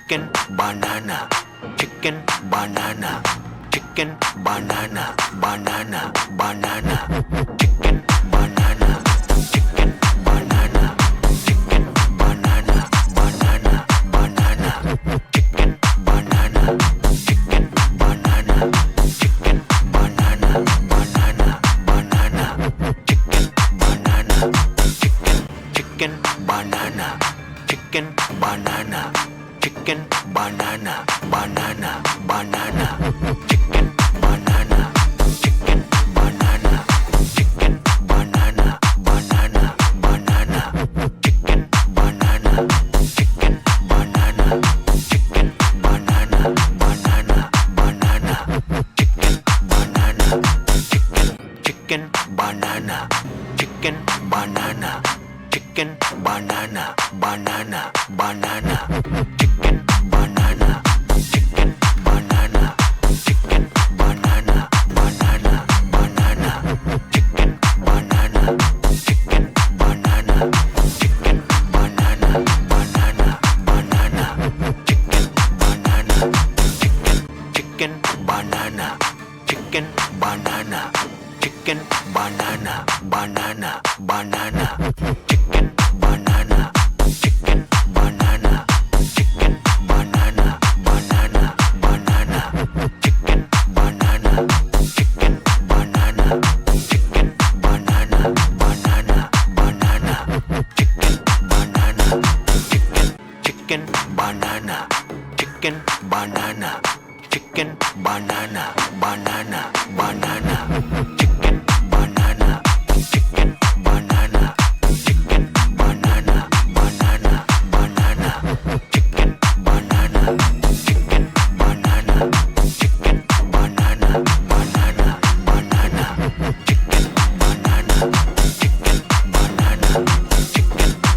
chicken banana chicken banana chicken banana banana banana chicken banana chicken banana chicken banana banana banana chicken banana chicken banana chicken banana banana banana chicken banana chicken banana chicken banana chicken banana banana banana chicken banana chicken banana chicken banana banana banana chicken banana chicken banana chicken banana banana banana chicken banana chicken banana chicken banana chicken banana banana banana chicken banana chicken banana chicken banana banana banana chicken banana chicken banana chicken banana banana banana chicken banana chicken banana chicken banana chicken banana banana banana chicken banana chicken banana chicken banana banana banana chicken banana chicken banana chicken banana banana banana chicken banana chicken banana chicken banana chicken banana banana banana chicken banana chicken